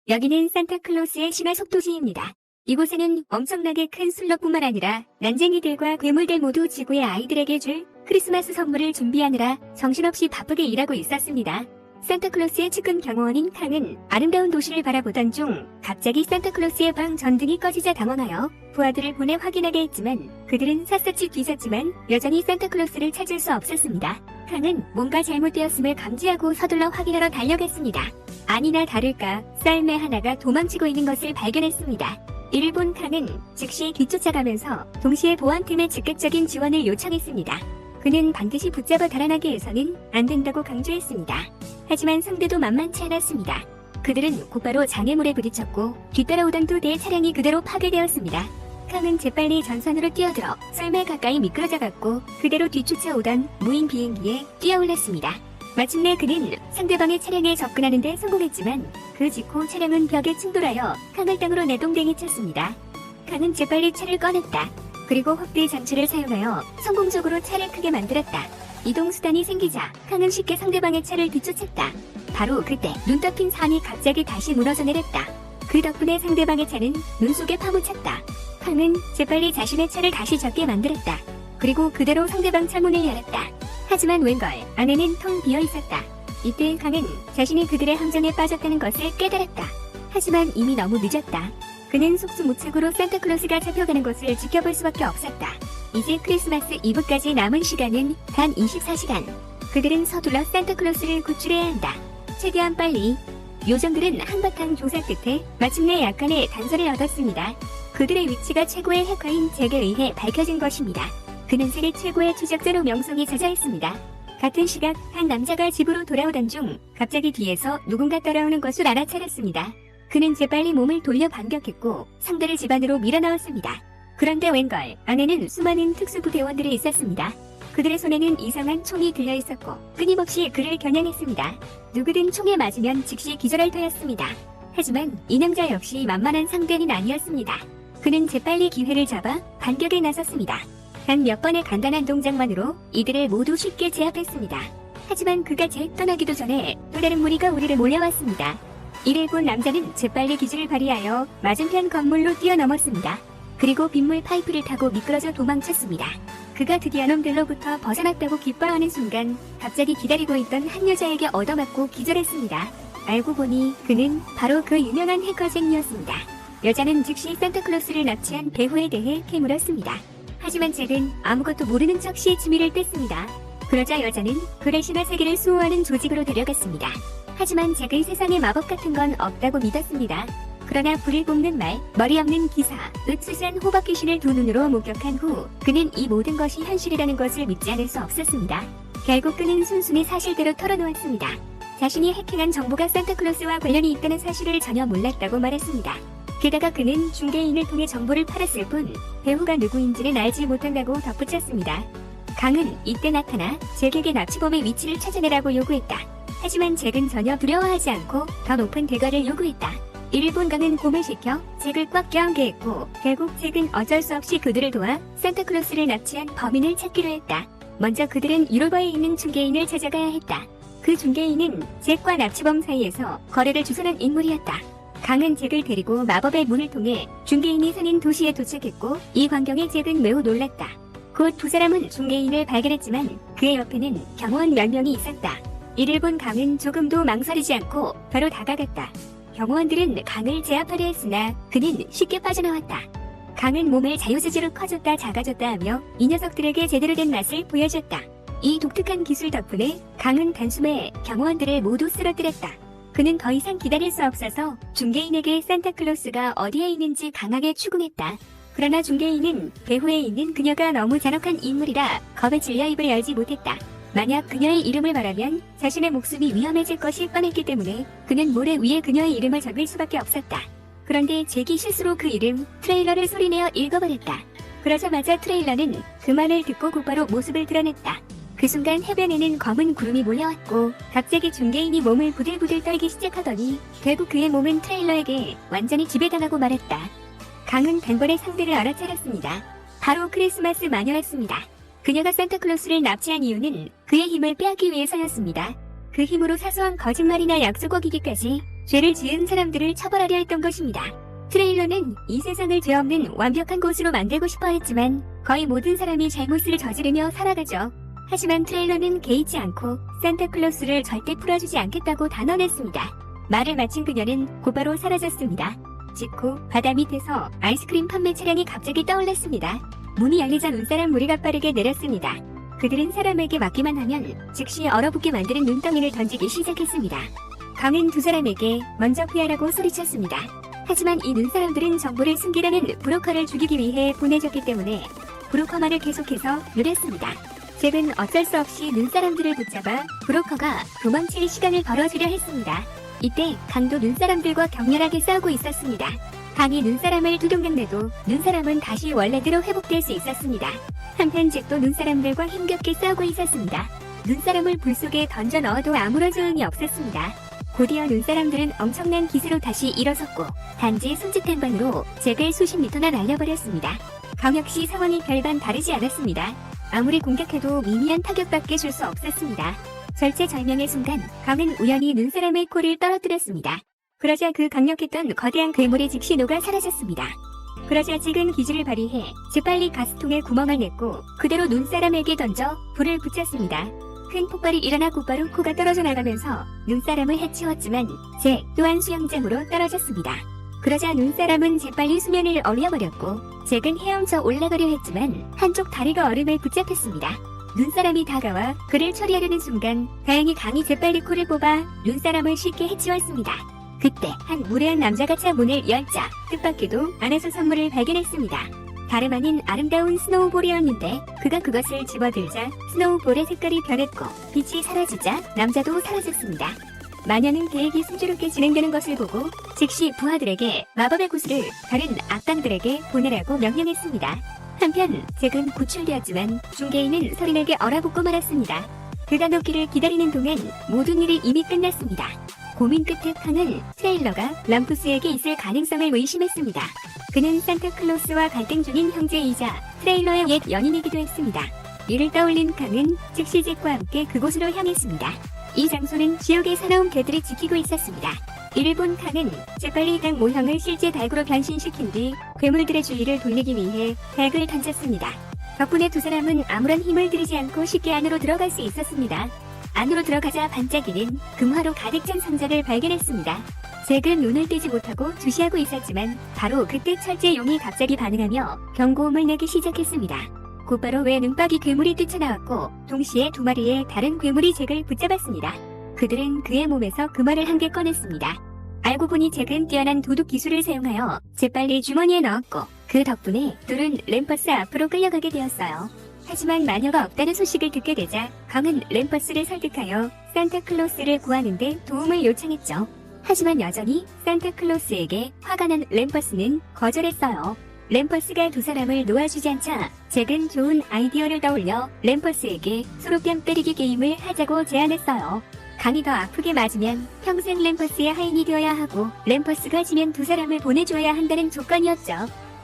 여기는 산타클로스의 신화 속도시입니다. 이곳에는 엄청나게 큰 술로뿐만 아니라 난쟁이들과 괴물들 모두 지구의 아이들에게 줄 크리스마스 선물을 준비하느라 정신없이 바쁘게 일하고 있었습니다. 산타클로스의 측근 경호원인 캉은 아름다운 도시를 바라보던 중 갑자기 산타클로스의 방 전등이 꺼지자 당황하여 부하들을 보내 확인하게 했지만 그들은 샅샅이 뒤졌지만 여전히 산타클로스를 찾을 수 없었습니다. 캉은 뭔가 잘못되었음을 감지하고 서둘러 확인하러 달려갔습니다. 아니나 다를까 쌀매 하나가 도망치고 있는 것을 발견했습니다. 이를 본 캉은 즉시 뒤쫓아가면서 동시에 보안팀의 즉각적인 지원을 요청했습니다. 그는 반드시 붙잡아 달아나게 해서는 안 된다고 강조했습니다. 하지만 상대도 만만치 않았습니다. 그들은 곧바로 장애물에 부딪혔고 뒤따라오던 2대의 차량이 그대로 파괴되었습니다. 캉은 재빨리 전선으로 뛰어들어 썰매 가까이 미끄러져갔고 그대로 뒤쫓아오던 무인 비행기에 뛰어올랐습니다. 마침내 그는 상대방의 차량에 접근하는 데 성공했지만 그 직후 차량은 벽에 충돌하여 캉을 땅으로 내동댕이 쳤습니다. 캉은 재빨리 차를 꺼냈다. 그리고 확대 장치를 사용하여 성공적으로 차를 크게 만들었다. 이동수단이 생기자 캉은 쉽게 상대방의 차를 뒤쫓았다. 바로 그때 눈 덮인 산이 갑자기 다시 무너져 내렸다. 그 덕분에 상대방의 차는 눈 속에 파묻혔다. 캉은 재빨리 자신의 차를 다시 적게 만들었다. 그리고 그대로 상대방 차 문을 열었다. 하지만 웬걸 안에는 텅 비어 있었다. 이때 캉은 자신이 그들의 함정에 빠졌다는 것을 깨달았다. 하지만 이미 너무 늦었다. 그는 속수무책으로 산타클로스가 잡혀가는 것을 지켜볼 수밖에 없었다. 이제 크리스마스 이브까지 남은 시간은 단 24시간. 그들은 서둘러 산타클로스를 구출해야 한다. 최대한 빨리. 요정들은 한바탕 조사 끝에 마침내 약간의 단서를 얻었습니다. 그들의 위치가 최고의 해커인 잭에 의해 밝혀진 것입니다. 그는 세계 최고의 추적자로 명성이 자자했습니다. 같은 시각 한 남자가 집으로 돌아오던 중 갑자기 뒤에서 누군가 따라오는 것을 알아차렸습니다. 그는 재빨리 몸을 돌려 반격했고 상대를 집 안으로 밀어넣었습니다. 그런데 웬걸 안에는 수많은 특수부대원들이 있었습니다. 그들의 손에는 이상한 총이 들려있었고 끊임없이 그를 겨냥했습니다. 누구든 총에 맞으면 즉시 기절할 터였습니다. 하지만 이 남자 역시 만만한 상대는 아니었습니다. 그는 재빨리 기회를 잡아 반격에 나섰습니다. 단 몇 번의 간단한 동작만으로 이들을 모두 쉽게 제압했습니다. 하지만 그가 떠나기도 전에 또 다른 무리가 우리를 몰려왔습니다. 이를 본 남자는 재빨리 기지를 발휘하여 맞은편 건물로 뛰어넘었습니다. 그리고 빗물 파이프를 타고 미끄러져 도망쳤습니다. 그가 드디어 놈들로부터 벗어났다고 기뻐하는 순간 갑자기 기다리고 있던 한 여자에게 얻어맞고 기절했습니다. 알고 보니 그는 바로 그 유명한 해커 잭이었습니다. 여자는 즉시 산타클로스를 납치한 배후에 대해 캐물었습니다. 하지만 잭은 아무것도 모르는 척 시치미를 뗐습니다. 그러자 여자는 그를 신화 세계를 수호하는 조직으로 데려갔습니다. 하지만 잭은 세상에 마법 같은 건 없다고 믿었습니다. 그러나 불을 뿜는 말, 머리 없는 기사, 으츠스한 호박 귀신을 두 눈으로 목격한 후 그는 이 모든 것이 현실이라는 것을 믿지 않을 수 없었습니다. 결국 그는 순순히 사실대로 털어놓았습니다. 자신이 해킹한 정보가 산타클로스와 관련이 있다는 사실을 전혀 몰랐다고 말했습니다. 게다가 그는 중개인을 통해 정보를 팔았을 뿐 배우가 누구인지는 알지 못한다고 덧붙였습니다. 캉은 이때 나타나 잭에게 납치범의 위치를 찾아내라고 요구했다. 하지만 잭은 전혀 두려워하지 않고 더 높은 대가를 요구했다. 이를 본 캉은 곰을 시켜 잭을 꽉 껴안게 했고 결국 잭은 어쩔 수 없이 그들을 도와 산타클로스를 납치한 범인을 찾기로 했다. 먼저 그들은 유로버에 있는 중개인을 찾아가야 했다. 그 중개인은 잭과 납치범 사이에서 거래를 주선한 인물이었다. 캉은 잭을 데리고 마법의 문을 통해 중개인이 사는 도시에 도착했고 이 광경에 잭은 매우 놀랐다. 곧 두 사람은 중개인을 발견했지만 그의 옆에는 경호원 몇 명이 있었다. 이를 본 캉은 조금도 망설이지 않고 바로 다가갔다. 경호원들은 캉을 제압하려 했으나 그는 쉽게 빠져나왔다. 캉은 몸을 자유자재로 커졌다 작아졌다 하며 이 녀석들에게 제대로 된 맛을 보여줬다. 이 독특한 기술 덕분에 캉은 단숨에 경호원들을 모두 쓰러뜨렸다. 그는 더 이상 기다릴 수 없어서 중개인에게 산타클로스가 어디에 있는지 강하게 추궁했다. 그러나 중개인은 배후에 있는 그녀가 너무 잔혹한 인물이라 겁에 질려 입을 열지 못했다. 만약 그녀의 이름을 말하면 자신의 목숨이 위험해질 것이 뻔했기 때문에 그는 모래 위에 그녀의 이름을 적을 수밖에 없었다. 그런데 잭이 실수로 그 이름 트레일러를 소리내어 읽어버렸다. 그러자마자 트레일러는 그 말을 듣고 곧바로 모습을 드러냈다. 그 순간 해변에는 검은 구름이 몰려왔고 갑자기 중개인이 몸을 부들부들 떨기 시작하더니 결국 그의 몸은 트레일러에게 완전히 지배당하고 말았다. 캉은 단번에 상대를 알아차렸습니다. 바로 크리스마스 마녀였습니다. 그녀가 산타클로스를 납치한 이유는 그의 힘을 빼앗기 위해서였습니다. 그 힘으로 사소한 거짓말이나 약속 어기기까지 죄를 지은 사람들을 처벌하려 했던 것입니다. 트레일러는 이 세상을 죄 없는 완벽한 곳으로 만들고 싶어 했지만 거의 모든 사람이 잘못을 저지르며 살아가죠. 하지만 트레일러는 개의치 않고 산타클로스를 절대 풀어주지 않겠다고 단언했습니다. 말을 마친 그녀는 곧바로 사라졌습니다. 직후 바다 밑에서 아이스크림 판매 차량이 갑자기 떠올랐습니다. 문이 열리자 눈사람 무리가 빠르게 내렸습니다. 그들은 사람에게 맞기만 하면 즉시 얼어붙게 만드는 눈덩이를 던지기 시작했습니다. 강은 두 사람에게 먼저 피하라고 소리쳤습니다. 하지만 이 눈사람들은 정보를 숨기려는 브로커를 죽이기 위해 보내졌기 때문에 브로커만을 계속해서 누렸습니다. 잭은 어쩔 수 없이 눈사람들을 붙잡아 브로커가 도망칠 시간을 벌어주려 했습니다. 이때 강도 눈사람들과 격렬하게 싸우고 있었습니다. 강이 눈사람을 두둥강내도 눈사람은 다시 원래대로 회복될 수 있었습니다. 한편 잭도 눈사람들과 힘겹게 싸우고 있었습니다. 눈사람을 불 속에 던져 넣어도 아무런 소용이 없었습니다. 곧이어 눈사람들은 엄청난 기세로 다시 일어섰고 단지 손짓 한 방으로 잭을 수십 미터나 날려버렸습니다. 강 역시 상황이 별반 다르지 않았습니다. 아무리 공격해도 미미한 타격밖에 줄 수 없었습니다. 절체절명의 순간 강은 우연히 눈사람의 코를 떨어뜨렸습니다. 그러자 그 강력했던 거대한 괴물이 즉시 녹아 사라졌습니다. 그러자 잭은 기지를 발휘해 재빨리 가스통에 구멍을 냈고 그대로 눈사람에게 던져 불을 붙였습니다. 큰 폭발이 일어나 곧바로 코가 떨어져 나가면서 눈사람을 해치웠지만 잭 또한 수영장으로 떨어졌습니다. 그러자 눈사람은 재빨리 수면을 얼려버렸고 잭은 헤엄쳐 올라가려 했지만 한쪽 다리가 얼음에 붙잡혔습니다. 눈사람이 다가와 그를 처리하려는 순간 다행히 강이 재빨리 코를 뽑아 눈사람을 쉽게 해치웠습니다. 그때 한 무례한 남자가 차 문을 열자 뜻밖에도 안에서 선물을 발견했습니다. 다름 아닌 아름다운 스노우볼이었는데 그가 그것을 집어들자 스노우볼의 색깔이 변했고 빛이 사라지자 남자도 사라졌습니다. 마녀는 계획이 순조롭게 진행되는 것을 보고 즉시 부하들에게 마법의 구슬을 다른 악당들에게 보내라고 명령했습니다. 한편 잭은 구출되었지만 중개인은 서린에게 얼어붙고 말았습니다. 그가 녹기를 기다리는 동안 모든 일이 이미 끝났습니다. 고민 끝에 칸은 트레일러가 람푸스에게 있을 가능성을 의심했습니다. 그는 산타클로스와 갈등 중인 형제이자 트레일러의 옛 연인이기도 했습니다. 이를 떠올린 칸은 즉시 잭과 함께 그곳으로 향했습니다. 이 장소는 지역의 사나운 개들이 지키고 있었습니다. 이를 본 칸은 재빨리 닭 모형을 실제 닭으로 변신시킨 뒤 괴물들의 주의를 돌리기 위해 닭을 던졌습니다. 덕분에 두 사람은 아무런 힘을 들이지 않고 쉽게 안으로 들어갈 수 있었습니다. 안으로 들어가자 반짝이는 금화로 가득 찬 상자를 발견했습니다. 잭은 눈을 떼지 못하고 주시하고 있었지만 바로 그때 철제용이 갑자기 반응하며 경고음을 내기 시작했습니다. 곧바로 왜 눈박이 괴물이 뛰쳐나왔고 동시에 두 마리의 다른 괴물이 잭을 붙잡았습니다. 그들은 그의 몸에서 금화를 한 개 꺼냈습니다. 알고 보니 잭은 뛰어난 도둑 기술을 사용하여 재빨리 주머니에 넣었고 그 덕분에 둘은 램퍼스 앞으로 끌려가게 되었어요. 하지만 마녀가 없다는 소식을 듣게 되자 강은 램퍼스를 설득하여 산타클로스를 구하는 데 도움을 요청했죠. 하지만 여전히 산타클로스에게 화가 난 램퍼스는 거절했어요. 램퍼스가 두 사람을 놓아주지 않자 잭은 좋은 아이디어를 떠올려 램퍼스에게 서로 뺨 때리기 게임을 하자고 제안했어요. 강이 더 아프게 맞으면 평생 램퍼스의 하인이 되어야 하고 램퍼스가 지면 두 사람을 보내줘야 한다는 조건이었죠.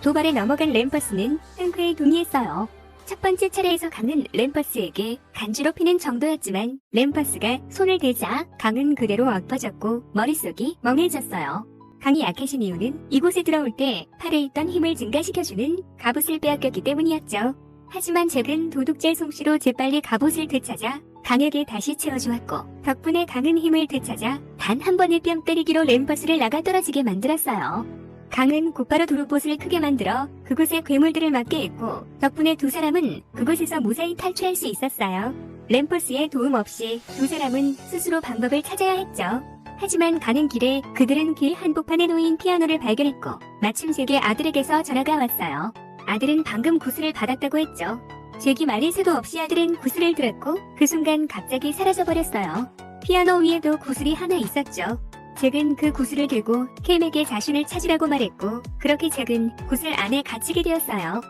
도발에 넘어간 램퍼스는 흔쾌히 동의했어요. 첫 번째 차례에서 강은 램퍼스에게 간지로 피는 정도였지만 램퍼스가 손을 대자 강은 그대로 엎어졌고 머릿속이 멍해졌어요. 강이 약해진 이유는 이곳에 들어올 때 팔에 있던 힘을 증가시켜주는 갑옷을 빼앗겼기 때문이었죠. 하지만 잭은 도둑질 솜씨로 재빨리 갑옷을 되찾아 강에게 다시 채워주었고 덕분에 강은 힘을 되찾아 단 한 번의 뺨 때리기로 램퍼스를 나가 떨어지게 만들었어요. 강은 곧바로 도둑봇을 크게 만들어 그곳에 괴물들을 맞게 했고 덕분에 두 사람은 그곳에서 무사히 탈출할 수 있었어요. 램퍼스의 도움 없이 두 사람은 스스로 방법을 찾아야 했죠. 하지만 가는 길에 그들은 길 한복판에 놓인 피아노를 발견했고 마침 잭의 아들에게서 전화가 왔어요. 아들은 방금 구슬을 받았다고 했죠. 잭이 말릴 새도 없이 아들은 구슬을 들었고 그 순간 갑자기 사라져버렸어요. 피아노 위에도 구슬이 하나 있었죠. 잭은 그 구슬을 들고 캠에게 자신을 찾으라고 말했고 그렇게 잭은 구슬 안에 갇히게 되었어요.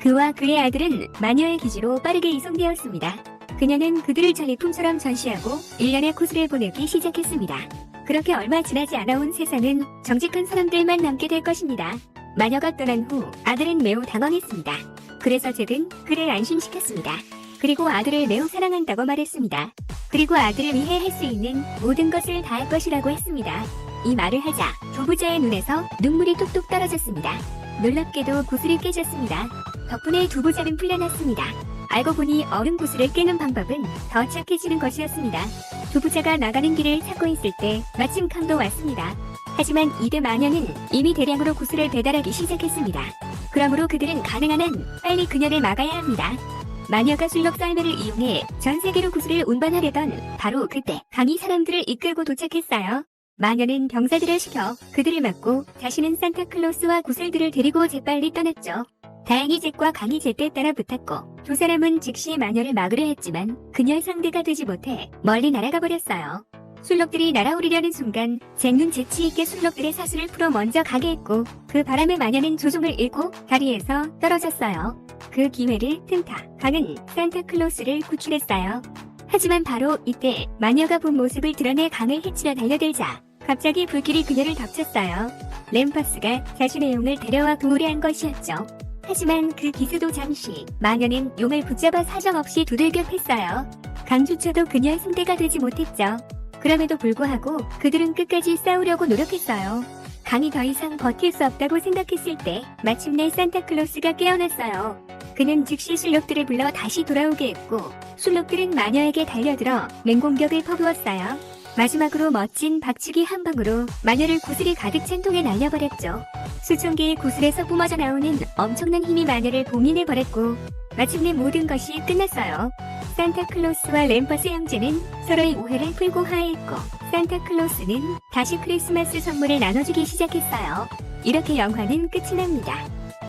그와 그의 아들은 마녀의 기지로 빠르게 이송되었습니다. 그녀는 그들을 전리품처럼 전시하고 일련의 구슬을 보내기 시작했습니다. 그렇게 얼마 지나지 않아 온 세상은 정직한 사람들만 남게 될 것입니다. 마녀가 떠난 후 아들은 매우 당황했습니다. 그래서 잭은 그를 안심시켰습니다. 그리고 아들을 매우 사랑한다고 말했습니다. 그리고 아들을 위해 할 수 있는 모든 것을 다 할 것이라고 했습니다. 이 말을 하자 두 부자의 눈에서 눈물이 뚝뚝 떨어졌습니다. 놀랍게도 구슬이 깨졌습니다. 덕분에 두 부자는 풀려났습니다. 알고 보니 얼음 구슬을 깨는 방법은 더 착해지는 것이었습니다. 두 부자가 나가는 길을 찾고 있을 때 마침 강도 왔습니다. 하지만 이대 마녀는 이미 대량으로 구슬을 배달하기 시작했습니다. 그러므로 그들은 가능한 한 빨리 그녀를 막아야 합니다. 마녀가 술록 썰매를 이용해 전 세계로 구슬을 운반하려던 바로 그때 강이 사람들을 이끌고 도착했어요. 마녀는 병사들을 시켜 그들을 막고 자신은 산타클로스와 구슬들을 데리고 재빨리 떠났죠. 다행히 잭과 강이 제때 따라 붙었고 두 사람은 즉시 마녀를 막으려 했지만 그녀의 상대가 되지 못해 멀리 날아가 버렸어요. 술록들이 날아오르려는 순간 잭는 재치있게 술록들의 사슬을 풀어 먼저 가게 했고 그 바람에 마녀는 조종을 잃고 다리에서 떨어졌어요. 그 기회를 틈타 강은 산타클로스를 구출했어요. 하지만 바로 이때 마녀가 본 모습을 드러내 강을 헤치려 달려들자 갑자기 불길이 그녀를 덮쳤어요. 램퍼스가 자신의 용을 데려와 도우려 한 것이었죠. 하지만 그 기세도 잠시 마녀는 용을 붙잡아 사정없이 두들겨 팼어요. 강조차도 그녀의 상대가 되지 못했죠. 그럼에도 불구하고 그들은 끝까지 싸우려고 노력했어요. 강이 더 이상 버틸 수 없다고 생각했을 때 마침내 산타클로스가 깨어났어요. 그는 즉시 술록들을 불러 다시 돌아오게 했고 술록들은 마녀에게 달려들어 맹공격을 퍼부었어요. 마지막으로 멋진 박치기 한 방으로 마녀를 구슬이 가득 찬 통에 날려버렸죠. 수천 개의 구슬에서 뿜어져 나오는 엄청난 힘이 마녀를 봉인해버렸고 마침내 모든 것이 끝났어요. 산타클로스와 램퍼스 형제는 서로의 오해를 풀고 화해했고 산타클로스는 다시 크리스마스 선물을 나눠주기 시작했어요. 이렇게 영화는 끝이 납니다.